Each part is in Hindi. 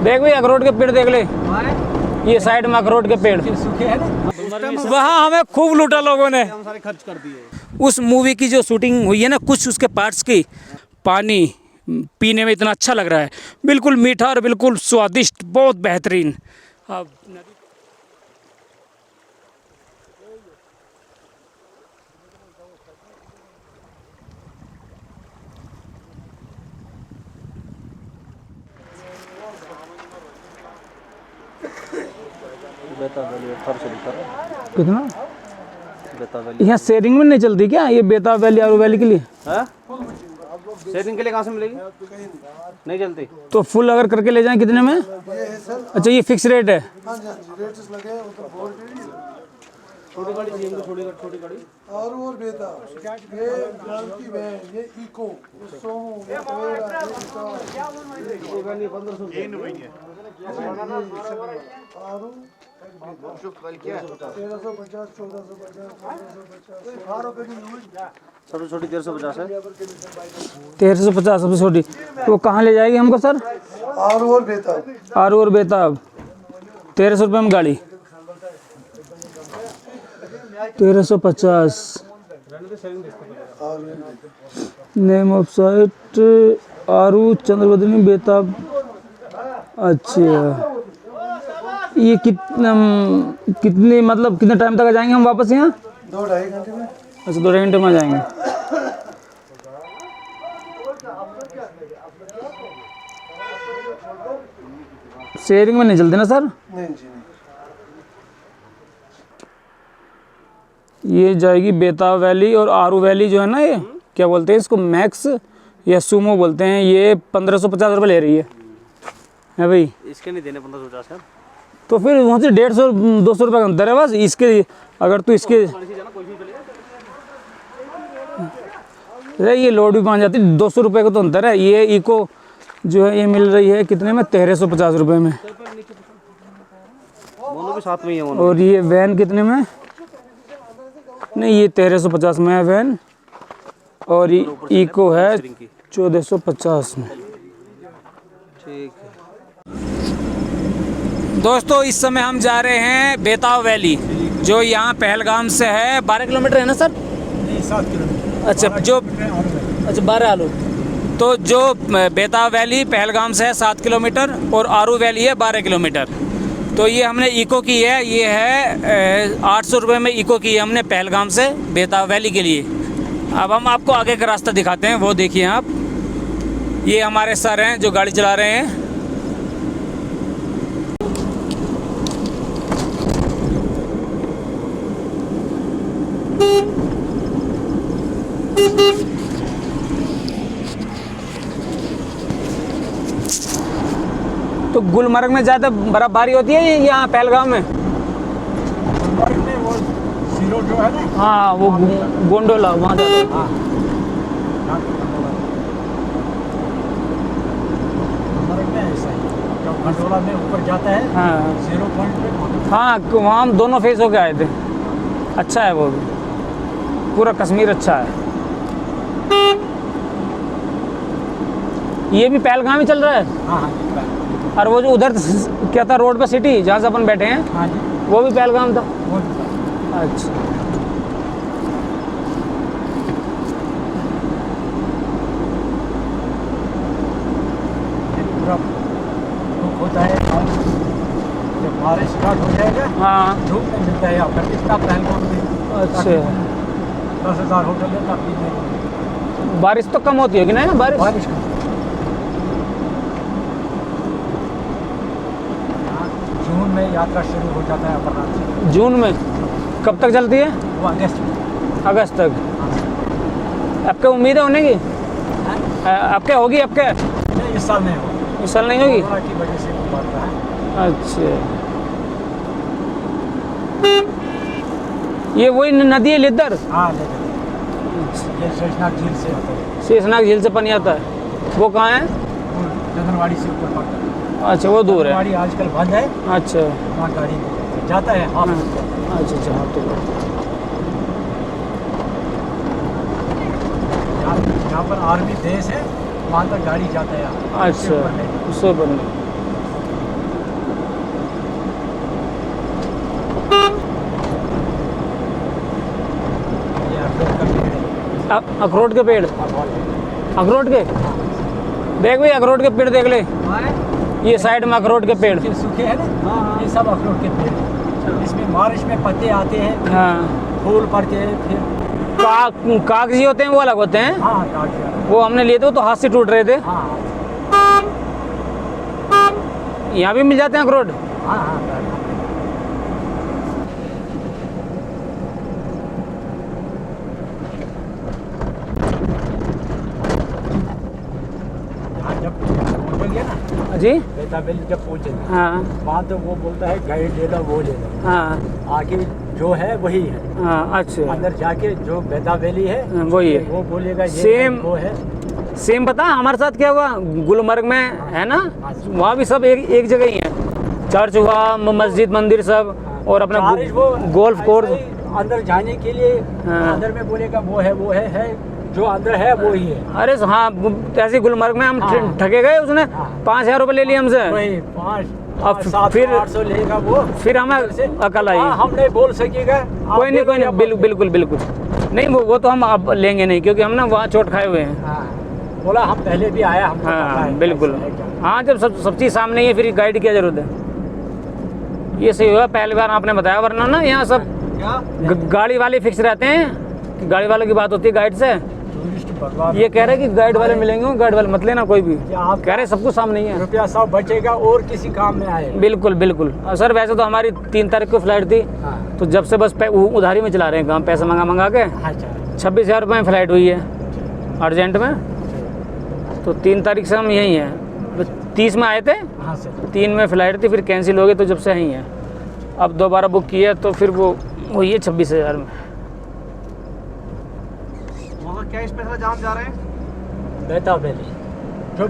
देख भाई अखरोट के पेड़ देख ले, ये साइड में अखरोट के पेड़ सूखे हैं ना, वहाँ हमें खूब लूटा लोगों ने। हम सारे खर्च कर दिए। उस मूवी की जो शूटिंग हुई है ना, कुछ उसके पार्ट्स की, पानी पीने में इतना अच्छा लग रहा है, बिल्कुल मीठा और बिल्कुल स्वादिष्ट, बहुत बेहतरीन। अब कितना यहाँ शेयरिंग में नहीं चलती क्या ये बेताब वैली आरू वैली के लिए? शेयरिंग के लिए कहाँ से मिलेगी? नहीं चलती तो फुल अगर करके ले जाएं कितने में? अच्छा ये फिक्स रेट है। छोटी गाड़ी चाहिए, छोटी गाड़ी और बेताब, ये क्रांति वैन, ये इको, ये सोमो, ये टवेरा, ये और 1350, 1450, सबसे छोटी 1350 है। 1350 सबसे छोटी। तो कहाँ ले जाएगी हमको सर? और बेताब, आरू और बेताब 1300 रुपये में गाड़ी, 1350। नेम ऑफ साइट आरू चंद्रवदनी बेताब। अच्छा ये कितने मतलब कितने टाइम तक आ जाएंगे हम वापस यहाँ? 2-2.5 घंटे में। अच्छा 2-2.5 घंटे में आ जाएंगे। शेयरिंग में नहीं चलते ना सर? नहीं जी नहीं। ये जाएगी बेताब वैली और आरू वैली जो है ना, ये क्या बोलते हैं इसको, मैक्स या सुमो बोलते हैं, ये 1550 रुपये ले रही है भाई। इसके नहीं देने 1550 है, तो फिर वहाँ से 150-200 रुपये का अंतर है बस। इसके अगर तू इसके अरे ये लोड भी मान जाती, 200 रुपये का तो अंतर है। ये इको जो है ये मिल रही है कितने में? 1350 रुपये में। मोनो भी साथ में ही है। और ये वैन कितने में? नहीं ये 1350 में है वैन, और ये इको है 1450 में। ठीक है दोस्तों इस समय हम जा रहे हैं बेताब वैली, जो यहाँ पहलगाम से है 12 किलोमीटर है ना सर? 7 किलोमीटर। अच्छा जो 12 आलू। तो जो बेताब वैली पहलगाम से है 7 किलोमीटर और आरू वैली है 12 किलोमीटर। तो ये हमने इको की है, ये है 800 रुपये में इको की है हमने पहलगाम से बेताब वैली के लिए। अब हम आपको आगे का रास्ता दिखाते हैं, वो देखिए आप। ये हमारे सर हैं जो गाड़ी चला रहे हैं। तो गुलमर्ग में ज़्यादा बर्फबारी होती है यहाँ पहलगाम में? वो सीरो जो है ना, हाँ वो गोंडोला वहाँ ज़्यादा। खंडोला में ऊपर जाता है, हाँ 0 पॉइंट पे। हाँ वहाँ हम दोनों फेस होके आए थे। अच्छा है वो भी, पूरा कश्मीर अच्छा है। ये भी पहलगाम ही चल रहा है? हाँ और वो जो उधर क्या था रोड पे सिटी जहाँ से अपन बैठे हैं, हाँ जी, वो भी पहलगाम था? वो अच्छा पूरा धूप होता है, और जब बारिश स्टार्ट हो जाएगा हाँ। धूप नहीं मिलता है यहाँ पर। इतना पहलगाम में अच्छा 10,000 होटल है, तब भी नहीं। बारिश तो कम होती होगी ना बारिश? बारिश जून में यात्रा शुरू हो जाता है अमरनाथ से। जून में? कब तक चलती है? वो अगस्त में। अगस्त तक। आपके उम्मीद है होने की? आपके होगी आपके? नहीं, इस साल नहीं होगा। इस साल नहीं होगी? कोरोना की वजह से हो पाता है। अच्छा ये वही नदी है लिद्दर? हाँ लेकिन ये शेषनाग झील से आता है। शेषनाग झील से पानी आता है, वो कहाँ है? वो जंगनवाड़ी से ऊपर पड़ता है। अच्छा वो दूर है। जंगनवाड़ी आजकल बंद है, अच्छा वहाँ गाड़ी नहीं जाता है। हाँ अच्छा अच्छा हाँ तो यहाँ पर आर्मी बेस है, वहाँ तक गाड़ी जाता है। अच्छा उससे ऊपर नहीं। अखरोट के पेड़, अखरोट के देख भाई, अखरोट के पेड़ देख ले, ये साइड में अखरोट के पेड़ सूखे हैं ना, ये सब अखरोट के पेड़ हैं। इसमें बारिश में पत्ते आते हैं, हाँ। फूल पड़ते हैं, फिर कागजी होते हैं वो अलग होते हैं। हाँ काट, वो हमने लिए थे, वो तो हाथ से टूट रहे थे। हाँ यहाँ भी मिल जाते हैं अखरोट। हाँ हाँ। जब पहुँचेंगे ना जी, बेता वैली जब पहुँचेंगे, हाँ वहाँ तो वो बोलता है गाइड ले लो, वो ले लो। हाँ आगे जो है वही है, हाँ, अच्छा अंदर जाके जो बेता वैली है वही है, वो बोलेगा ये सेम वो है। सेम। पता हमारे साथ क्या हुआ, गुलमर्ग में है ना, वहाँ भी सब एक जगह ही है, चर्च हुआ, मस्जिद मंदिर सब, और अपना बारिश वो गोल्फ कोर्स। ऐसे ही अंदर जाने के लिए हाँ। अंदर में बोलेगा वो है जो अंदर है वो ही है। अरे हाँ, ऐसे गुलमर्ग में हम हाँ। ठगे गए, उसने हाँ। 5,000 रुपये ले लिए हमसे। वही 5 अब 700 फिर- 800 लेगा वो। फिर हमें अकल आई। हाँ, हम नहीं बोल सकेगा। आप कोई नहीं, ले लो या बिल्कुल बिल्कुल नहीं, वो तो हम अब लेंगे नहीं, क्योंकि हम ना वहाँ चोट खाए हुए हैं। हाँ, बोला हम पहले भी आया, हमको पता हाँ है बिल्कुल। कैसे है क्या। हाँ, जब सब चीज़ सामने ही है, फिर गाइड की क्या जरूरत है। ये सही हुआ, पहली बार आपने बताया, वरना ना यहाँ सब गाड़ी वाले फिक्स रहते हैं, गाड़ी वालों की बात होती है गाइड से। टूरिस्ट भगवान ये कह रहे कि गाइड वाले मिलेंगे, गाइड वाले मत लेना कोई भी, आप कह रहे सब कुछ सामने ही है। रुपया 100 बचेगा और किसी काम में आएगा। बिल्कुल बिल्कुल। और सर वैसे तो हमारी 3 तारीख को फ्लाइट थी, हाँ तो जब से बस उधारी में चला रहे हैं काम, पैसा मंगा के। अच्छा 26,000 रुपये में फ़्लाइट हुई है अर्जेंट में, तो 3 तारीख से हम यहीं हैं। 30 में आए थे, हाँ सर 3 में फ़्लाइट थी, फिर कैंसिल हो गई, तो जब से यहीं हैं। अब दोबारा बुक किया तो फिर वो हुई है 26,000 में। वहाँ क्या स्पेशल जाम जा रहे हैं? बेता वैली, जो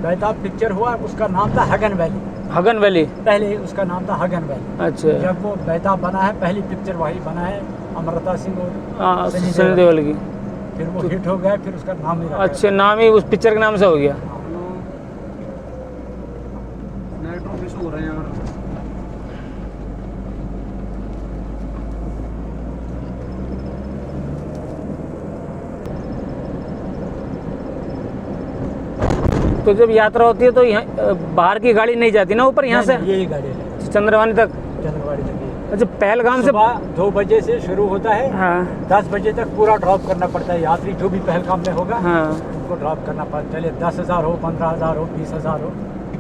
बेता पिक्चर हुआ उसका नाम था हगन वैली। हगन वैली, पहले उसका नाम था हगन वैली। अच्छा। जब वो बेता बना है, पहली पिक्चर वही बना है, अमृता सिंह और हाँ, सनी सनी देओल की। फिर वो हिट हो गया, फिर उसका नाम ही रखा। अच्छा, नाम ही उस पिक्चर के नाम से हो गया। नेटवर्क इशू हो रहे हैं यार। तो जब यात्रा होती है तो यहाँ बाहर की गाड़ी नहीं जाती ना ऊपर, यहाँ से नहीं, यही गाड़ी है चंद्रवानी तक। चंद्रवाड़ी तक ही। अच्छा, पहलगाम से। सुबह 2 बजे से शुरू होता है, हाँ 10 बजे तक पूरा ड्रॉप करना पड़ता है। यात्री जो भी पहलगाम में होगा हाँ, उनको ड्रॉप करना पड़ता है। चले 10,000 हो, 15,000 हो, 20,000 हो,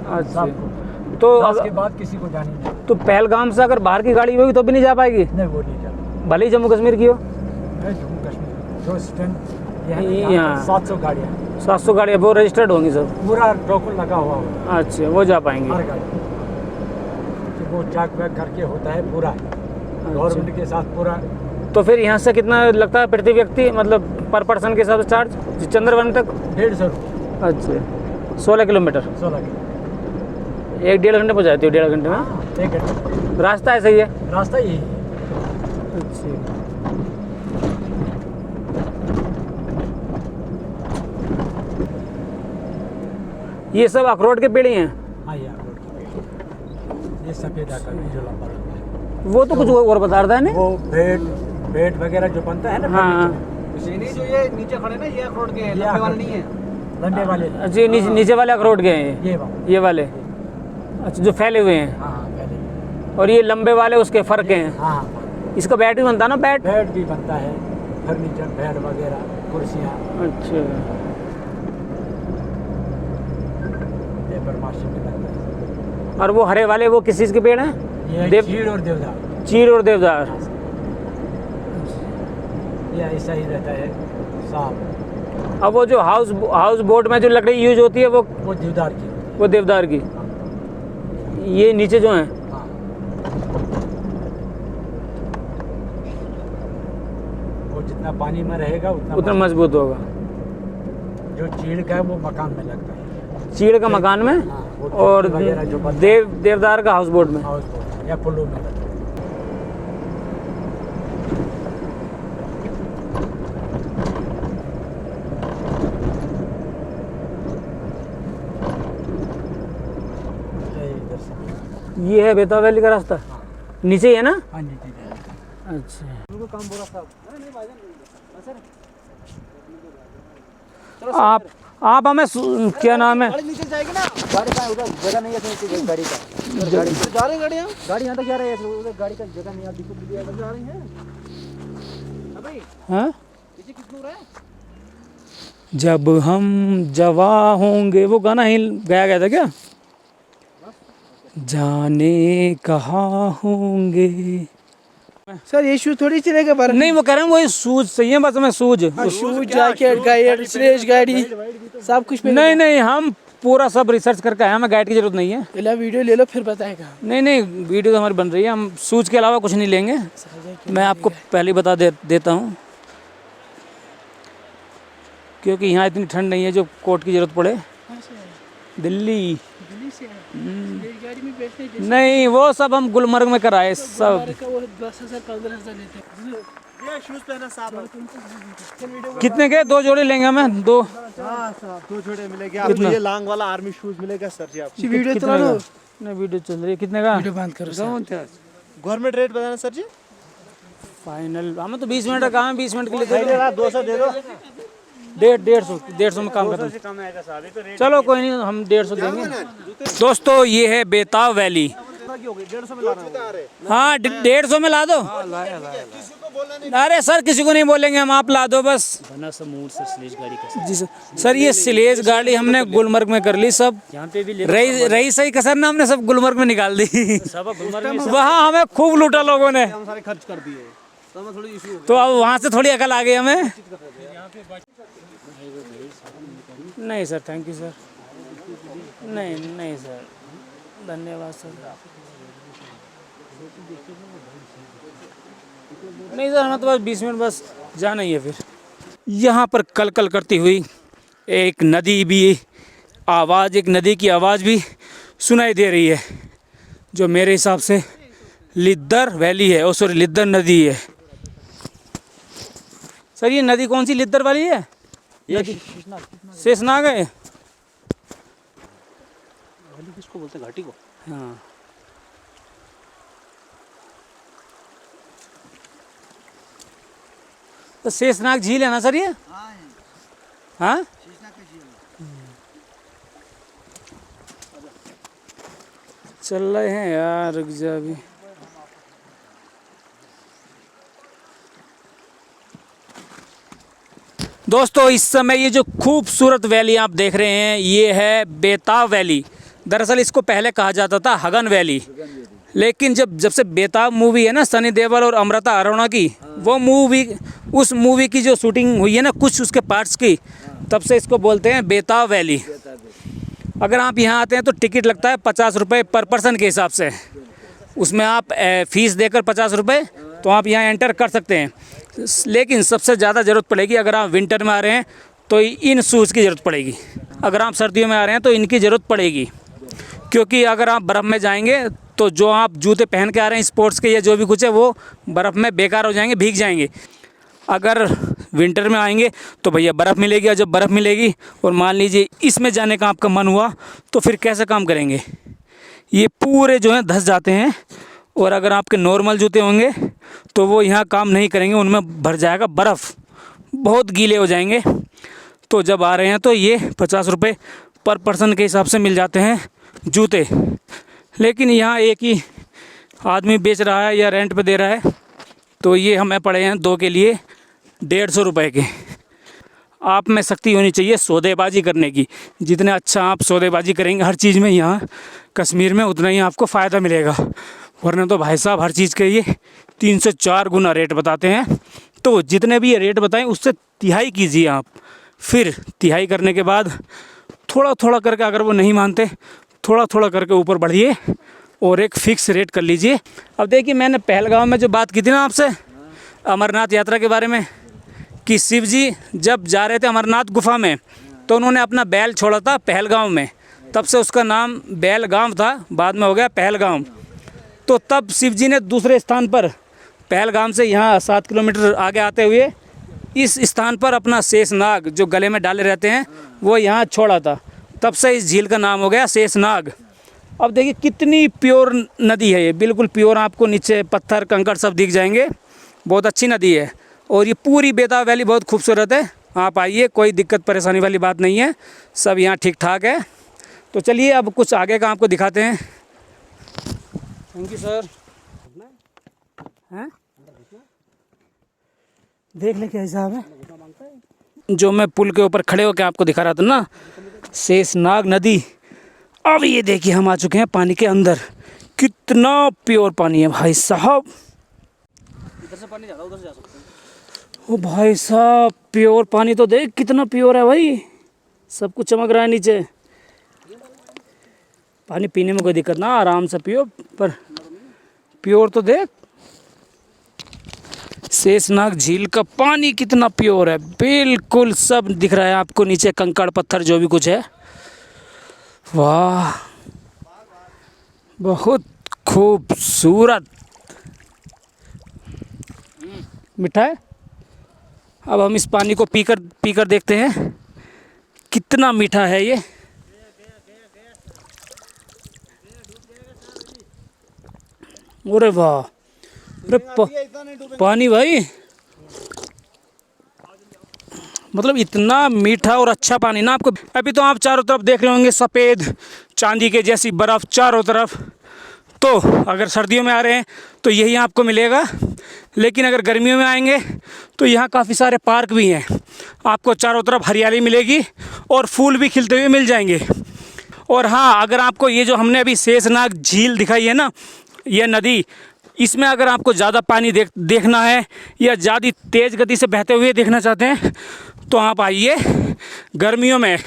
अच्छा। सबको। तो 10 के बाद किसी को जाने नहीं। तो पहलगाम से अगर बाहर की गाड़ी होगी तो भी नहीं जा पाएगी, नहीं वो नहीं जाता। भले ही जम्मू कश्मीर की हो। जम्मू कश्मीर जो स्टैंड ये है ना, यहाँ। यहाँ 700 गाड़ियाँ, 700 गाड़ियाँ वो रजिस्टर्ड होंगी सब। पूरा टोकन लगा हुआ होगा अच्छा, वो जा पाएंगे। हर गाड़ी। तो वो चेक वेक करके होता है पूरा, गवर्नमेंट के साथ पूरा। तो फिर यहाँ से कितना लगता है प्रति व्यक्ति, मतलब पर पर्सन के हिसाब से चार्ज चंद्रवानी तक? 150 रुपये। अच्छा, 16 किलोमीटर, 16 किलो। 1-1.5 घंटे पहुँच जाती हो, 1.5 घंटे में। हाँ, 1 घंटे रास्ता ऐसा ही है। रास्ता यही है। अच्छा, ये सब अखरोट के पेड़ ही हैं। हाँ ये अखरोट की पेड़। ये सफेदा का भी जो लंबा लंबा है, वो तो कुछ और बता रहा है ना। वो बेड वगैरह जो बनता है ना, हाँ। फर्नीचर, नहीं, जो ये नीचे खड़े ना, ये अखरोट के हैं, ये लंबे वाले अखरोट नहीं है। लंबे वाले। अच्छा, ये नीचे वाले अखरोट के हैं ये वाला। ये वाले। अच्छा, जो फैले हुए हैं। हाँ हाँ पहले। और ये लंबे वाले उसके फर्क हैं। हाँ हाँ, इसका बैट भी बनता है ना, बैट। बेड भी बनता है, फर्नीचर, बेड वगैरह, कुर्सियाँ, अच्छा, लेबर मार्शल में लगता है। और वो हरे वाले वो किस चीज़ के पेड़ हैं? ये चीड़ और देवदार। चीड़ और देवदार। ये ऐसा ही रहता है साफ। अब वो जो हाउस बोट में जो लकड़ी यूज होती है वो देवदार की होती है। वो देवदार की। ये नीचे जो हैं, हाँ। वो जितना पानी में रहेगा उतना मजबूत होगा। जो चीड़ का है वो मकान में लगता है। चीड़ का मकान में, हाँ, वो और खिड़की वगैरह जो बनता है, देवदार का हाउस बोट में। हाउस बोट या पुलों में लगता है। ये इधर से। ये है बेता वैली का रास्ता, नीचे ही है ना? हाँ जी जी जी। अच्छा, काम बोला साहब। नहीं भाईजान, आप हमें क्या नाम है? गाड़ी नीचे जाएगी ना, गाड़ी का उधर जगह नहीं है, गाड़ी का जा रही गाड़ियाँ, गाड़ी यहाँ तक जा रही है, उधर गाड़ी का जगह नहीं है, जा रही है अभी। हाँ, पीछे किस दूर है? जब हम जवा होंगे, वो गाना ही गाया गया था क्या? जाने कहाँ होंगे। सर ये शूज थोड़ी चलेगा बाहर। नहीं, वो कह रहे हैं वही शूज चाहिए बस हमें, shoes. Shoes, jacket, guide, sledge गाड़ी सब कुछ नहीं नहीं, हम पूरा सब रिसर्च करके आए, हमें गाइड की जरूरत नहीं है। पहला वीडियो ले लो फिर बताएगा। नहीं नहीं, वीडियो तो हमारी बन रही है, हम शूज के अलावा कुछ नहीं लेंगे। मैं आपको पहले ही बता देता हूँ, क्योंकि यहाँ इतनी ठंड नहीं है जो कोट की जरूरत पड़े। दिल्ली गाड़ी में बैठने नहीं, वो सब हम गुलमर्ग में कराए सब। का वो 10,000 15,000 लेते हैं। ये शूज पहना साहब, कितने के? 2 जोड़े लेंगे हमें, 2। हां साहब 2 जोड़े मिलेंगे आपको। ये लॉन्ग वाला आर्मी शूज मिलेगा सर जी आपको। वीडियो चला लो। नहीं, वीडियो चल रही है। कितने का? वीडियो बंद करो सर। गवर्नमेंट रेट बताना सर जी। फाइनल हमें तो 20 मिनट का काम है, 20 मिनट के लिए दे दो। 200 दे दो। 150 में काम करते हैं। चलो कोई नहीं, हम 150 देंगे। दोस्तों ये है बेताब वैली। 150 में ला रहे हैं। हाँ 150 में ला दो। अरे सर किसी को नहीं बोलेंगे हम, आप ला दो बस। जी सर, ये स्लेज गाड़ी हमने गुलमर्ग में कर ली सब। यहाँ पे भी रही सही कसर ना, हमने सब गुलमर्ग में निकाल दी। वहाँ हमें खूब लूटा लोगों ने, सारे खर्च कर दिए, तो अब वहाँ से थोड़ी अकल आ गई हमें। नहीं सर, थैंक यू सर। नहीं नहीं सर, धन्यवाद सर। नहीं सर, हमें तो बस 20 मिनट बस जाना ही है। फिर यहाँ पर कल कल करती हुई एक नदी भी आवाज़, एक नदी की आवाज़ भी सुनाई दे रही है, जो मेरे हिसाब से लिद्दर वैली है। ओ सॉरी, लिद्दर नदी है। सर ये नदी कौन सी लिद्दर वाली है? ये शेषनाग है। किसको बोलते हैं? घाटी को। हाँ तो शेषनाग झील है ना सर ये? हाँ चल रहे हैं यार, रुक जा अभी। दोस्तों इस समय ये जो खूबसूरत वैली आप देख रहे हैं, ये है बेताब वैली। दरअसल इसको पहले कहा जाता था हगन वैली, लेकिन जब से बेताब मूवी है ना, सनी देओल और अमृता अरोड़ा की, वो मूवी, उस मूवी की जो शूटिंग हुई है ना कुछ उसके पार्ट्स की, तब से इसको बोलते हैं बेताब वैली। अगर आप यहाँ आते हैं तो टिकट लगता है 50 रुपये पर पर्सन के हिसाब से। उसमें आप फीस देकर 50 रुपये तो आप यहाँ एंटर कर सकते हैं। लेकिन सबसे ज़्यादा ज़रूरत पड़ेगी अगर आप विंटर में आ रहे हैं तो इन शूज़ की ज़रूरत पड़ेगी। अगर आप सर्दियों में आ रहे हैं तो इनकी ज़रूरत पड़ेगी, क्योंकि अगर आप बर्फ़ में जाएंगे तो जो आप जूते पहन के आ रहे हैं स्पोर्ट्स के या जो भी कुछ है, वो बर्फ़ में बेकार हो जाएंगे, भीग जाएंगे। अगर विंटर में आएंगे तो भैया बर्फ़ मिलेगी, और जब बर्फ़ मिलेगी और मान लीजिए इसमें जाने का आपका मन हुआ तो फिर कैसे काम करेंगे? ये पूरे जो हैं धंस जाते हैं। और अगर आपके नॉर्मल जूते होंगे तो वो यहाँ काम नहीं करेंगे, उनमें भर जाएगा बर्फ़, बहुत गीले हो जाएंगे। तो जब आ रहे हैं तो ये 50 रुपये पर पर्सन के हिसाब से मिल जाते हैं जूते। लेकिन यहाँ एक ही आदमी बेच रहा है या रेंट पे दे रहा है, तो ये हमें पड़े हैं 2 के लिए 150 रुपये के। आप में शक्ति होनी चाहिए सौदेबाजी करने की। जितने अच्छा आप सौदेबाजी करेंगे हर चीज़ में यहाँ कश्मीर में, उतना ही आपको फ़ायदा मिलेगा। वरना तो भाई साहब हर चीज़ के ये 3 से 4 गुना रेट बताते हैं। तो जितने भी ये रेट बताएं उससे तिहाई कीजिए आप। फिर तिहाई करने के बाद थोड़ा थोड़ा करके, अगर वो नहीं मानते, थोड़ा थोड़ा करके ऊपर बढ़िए और एक फ़िक्स रेट कर लीजिए। अब देखिए, मैंने पहलगाम में जो बात की थी ना आपसे अमरनाथ यात्रा के बारे में, कि शिव जी जब जा रहे थे अमरनाथ गुफा में तो उन्होंने अपना बैल छोड़ा था पहलगाम में, तब से उसका नाम बैलगाम था, बाद में हो गया पहलगाम। तो तब शिव जी ने दूसरे स्थान पर, पहलगाम से यहाँ 7 किलोमीटर आगे आते हुए इस स्थान पर अपना शेषनाग जो गले में डाले रहते हैं वो यहाँ छोड़ा था, तब से इस झील का नाम हो गया शेषनाग। अब देखिए कितनी प्योर नदी है ये, बिल्कुल प्योर। आपको नीचे पत्थर कंकड़ सब दिख जाएंगे, बहुत अच्छी नदी है। और ये पूरी बेताब वैली बहुत खूबसूरत है। आप आइए, कोई दिक्कत परेशानी वाली बात नहीं है, सब यहाँ ठीक ठाक है। तो चलिए अब कुछ आगे का आपको दिखाते हैं। Thank you sir. हैं देख ले क्या हिसाब है। जो मैं पुल के ऊपर खड़े होकर आपको दिखा रहा था ना, शेषनाग नदी, अब ये देखिए हम आ चुके हैं पानी के अंदर। कितना प्योर पानी है भाई साहब। इधर से पानी ज़्यादा, उधर से जा सकते हैं। ओ भाई साहब, प्योर पानी तो देख कितना प्योर है भाई, सब कुछ चमक रहा है नीचे। पानी पीने में कोई दिक्कत ना, आराम से पियो, पर प्योर तो देख। शेषनाग झील का पानी कितना प्योर है, बिल्कुल सब दिख रहा है आपको नीचे, कंकड़ पत्थर जो भी कुछ है। वाह, बहुत खूबसूरत। मीठा है। अब हम इस पानी को पीकर देखते हैं कितना मीठा है ये। अरे वाह, अरे पानी भाई, मतलब इतना मीठा और अच्छा पानी ना आपको। अभी तो आप चारों तरफ देख रहे होंगे सफ़ेद चांदी के जैसी बर्फ़ चारों तरफ। तो अगर सर्दियों में आ रहे हैं तो यही आपको मिलेगा, लेकिन अगर गर्मियों में आएंगे तो यहाँ काफ़ी सारे पार्क भी हैं। आपको चारों तरफ हरियाली मिलेगी और फूल भी खिलते हुए मिल जाएंगे। और हाँ, अगर आपको ये जो हमने अभी शेषनाग झील दिखाई है ना, ये नदी, इसमें अगर आपको ज़्यादा पानी देखना है या ज़्यादा तेज़ गति से बहते हुए देखना चाहते हैं तो आप आइए गर्मियों में।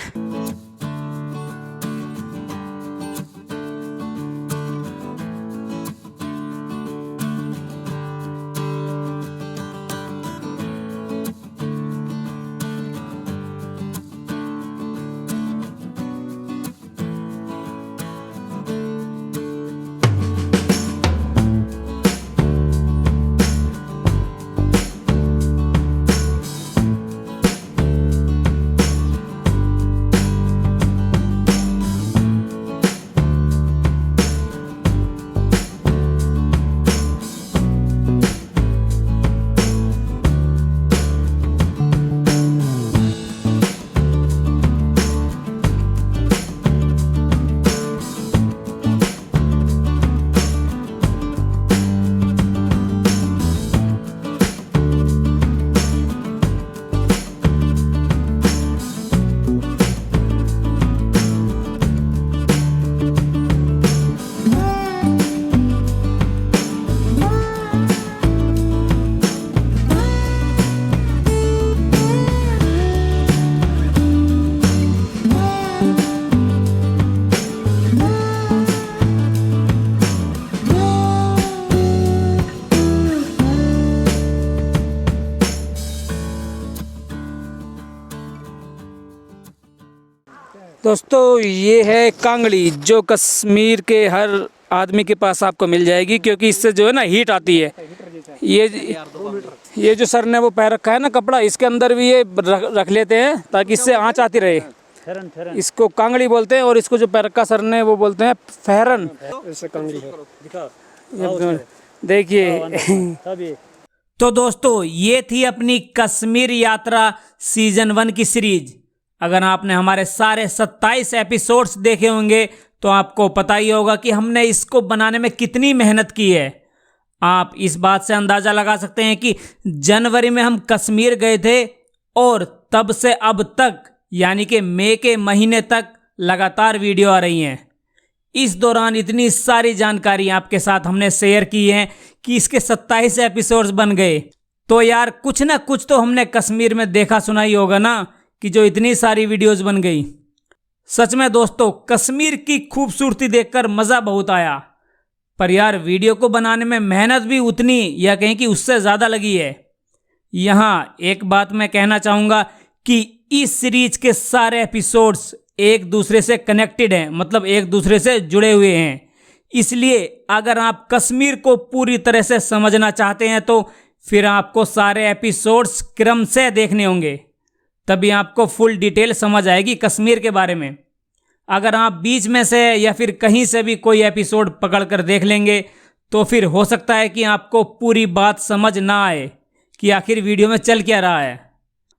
दोस्तों, ये है कांगड़ी, जो कश्मीर के हर आदमी के पास आपको मिल जाएगी, क्योंकि इससे जो है ना हीट आती है। ये जो सर ने वो पैर रखा है ना कपड़ा, इसके अंदर भी ये रख लेते हैं ताकि इससे आँच आती रहे। इसको कांगड़ी बोलते हैं, और इसको जो पैर रखा सर ने वो बोलते हैं फहरन। देखिए। तो दोस्तों, ये थी अपनी कश्मीर यात्रा सीजन 1 की सीरीज। अगर आपने हमारे सारे 27 एपिसोड्स देखे होंगे तो आपको पता ही होगा कि हमने इसको बनाने में कितनी मेहनत की है। आप इस बात से अंदाज़ा लगा सकते हैं कि जनवरी में हम कश्मीर गए थे और तब से अब तक, यानी कि मई के महीने तक लगातार वीडियो आ रही हैं। इस दौरान इतनी सारी जानकारी आपके साथ हमने शेयर की है कि इसके 27 एपिसोड्स बन गए। तो यार कुछ ना कुछ तो हमने कश्मीर में देखा सुना ही होगा ना, कि जो इतनी सारी वीडियोस बन गई। सच में दोस्तों, कश्मीर की खूबसूरती देखकर मज़ा बहुत आया, पर यार वीडियो को बनाने में मेहनत भी उतनी या कहीं कि उससे ज़्यादा लगी है। यहाँ एक बात मैं कहना चाहूँगा कि इस सीरीज के सारे एपिसोड्स एक दूसरे से कनेक्टेड हैं, मतलब एक दूसरे से जुड़े हुए हैं। इसलिए अगर आप कश्मीर को पूरी तरह से समझना चाहते हैं तो फिर आपको सारे एपिसोड्स क्रम से देखने होंगे, तभी आपको फुल डिटेल समझ आएगी कश्मीर के बारे में। अगर आप बीच में से या फिर कहीं से भी कोई एपिसोड पकड़ कर देख लेंगे तो फिर हो सकता है कि आपको पूरी बात समझ ना आए, कि आखिर वीडियो में चल क्या रहा है।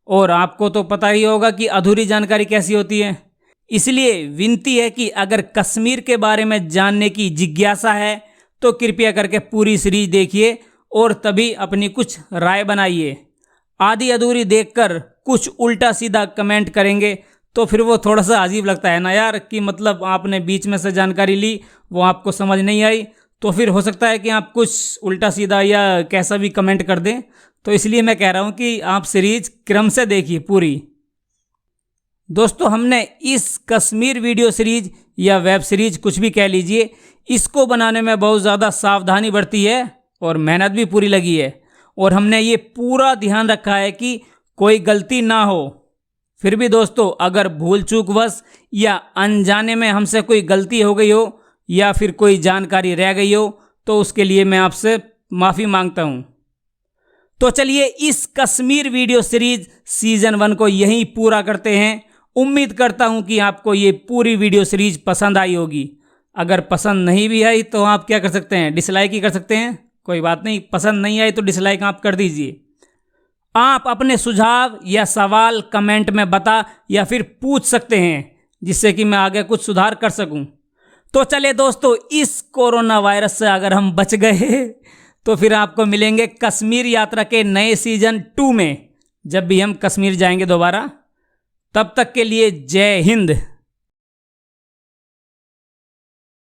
और आपको तो पता ही होगा कि अधूरी जानकारी कैसी होती है। इसलिए विनती है कि अगर कश्मीर के बारे में जानने की जिज्ञासा है तो कृपया करके पूरी सीरीज देखिए और तभी अपनी कुछ राय बनाइए। आधी अधूरी देखकर कुछ उल्टा सीधा कमेंट करेंगे तो फिर वो थोड़ा सा अजीब लगता है ना यार, कि मतलब आपने बीच में से जानकारी ली, वो आपको समझ नहीं आई, तो फिर हो सकता है कि आप कुछ उल्टा सीधा या कैसा भी कमेंट कर दें। तो इसलिए मैं कह रहा हूँ कि आप सीरीज क्रम से देखिए पूरी। दोस्तों, हमने इस कश्मीर वीडियो सीरीज या वेब सीरीज कुछ भी कह लीजिए, इसको बनाने में बहुत ज़्यादा सावधानी बरती है और मेहनत भी पूरी लगी है। और हमने ये पूरा ध्यान रखा है कि कोई गलती ना हो। फिर भी दोस्तों, अगर भूल चूकवश या अनजाने में हमसे कोई गलती हो गई हो या फिर कोई जानकारी रह गई हो तो उसके लिए मैं आपसे माफ़ी मांगता हूँ। तो चलिए इस कश्मीर वीडियो सीरीज सीज़न 1 को यहीं पूरा करते हैं। उम्मीद करता हूँ कि आपको ये पूरी वीडियो सीरीज पसंद आई होगी। अगर पसंद नहीं भी आई तो आप क्या कर सकते हैं, डिसलाइक ही कर सकते हैं, कोई बात नहीं। पसंद नहीं आई तो डिसलाइक आप कर दीजिए। आप अपने सुझाव या सवाल कमेंट में बता या फिर पूछ सकते हैं, जिससे कि मैं आगे कुछ सुधार कर सकूं। तो चले दोस्तों, इस कोरोना वायरस से अगर हम बच गए तो फिर आपको मिलेंगे कश्मीर यात्रा के नए सीजन 2 में, जब भी हम कश्मीर जाएंगे दोबारा। तब तक के लिए जय हिंद।